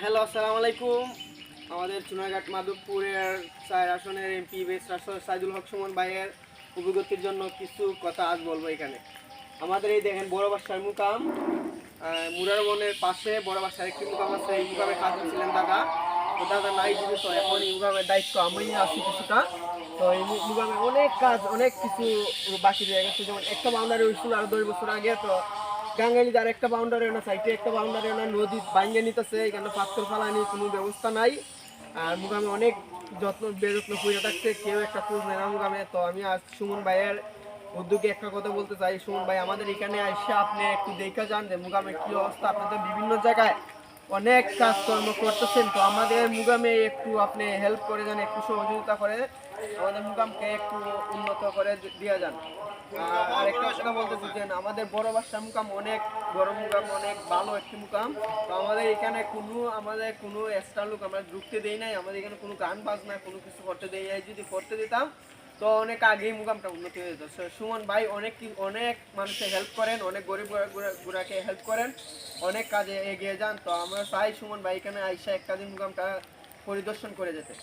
Hello, আসসালামু আলাইকুম। আমাদের চুনারঘাট মাধবপুরের ৪ আসনের এমপি সাইদুল হক সুমন ভাইয়ের অভিজ্ঞতির জন্য কিছু কথা আজ বলবো এখানে। আমাদের এই দেখেন বড় বাসার মুকাম, মুরার বনের পাশে বড় বাসার একটি মুকাম আছে। এই মুকামে খাজুন ছিলেন দাদা। তো দাদা নাই জীবিত, এখন এই মুকামের দায়িত্ব আমি আছি কিছুটা। তো এই মুকামে অনেক কাজ, অনেক কিছু বাকি রয়ে গেছে। যেমন একটা বাউন্ডারি হয়েছিল আরো ২ বছর আগে। তো গাঙ্গাইলি আর একটা বাউন্ডারি না, সাইডে একটা বাউন্ডারি না, নদী ভাঙ্গে নিতেছে, এখানে পাথর ফালানি কোনো ব্যবস্থা নাই। আর মুগামে অনেক যত্ন বেযত্ন করে থাকছে, কেউ একটা খোঁজ নেয় না মুগামে। তো আমি আজ সুমন ভাইয়ের উদ্যোগে একটা কথা বলতে চাই। সুমন ভাই, আমাদের এখানে এসে আপনি একটু দেখে যান যে মুগামের কি অবস্থা। আপনাদের বিভিন্ন জায়গায় অনেক কাজকর্ম করতেছেন, তো আমাদের মুগামে একটু আপনি হেল্প করে যান, একটু সহযোগিতা করে আমাদের মুগামকে একটু উন্নত করে দিয়ে যান। আর একটা কথা বলতেছি যে আমাদের বড় বাসা মুকাম অনেক বড় মুকাম, অনেক ভালো একটি মুকাম। তো আমাদের এখানে কোনো এক্সট্রা লোক আমরা ঢুকতে দেই নাই। আমাদের এখানে কোনো গান বাজনা কোনো কিছু করতে দেই নাই। যদি করতে দিতাম তো অনেক আগেই মুকামটা উন্নতি হয়ে যেত। সুমন ভাই অনেক মানুষের হেল্প করেন, অনেক গরিব গুড়াকে হেল্প করেন, অনেক কাজে এগিয়ে যান। তো আমরা চাই সুমন ভাই এখানে আইসা একটা দিন মুকামটা পরিদর্শন করে যেতে।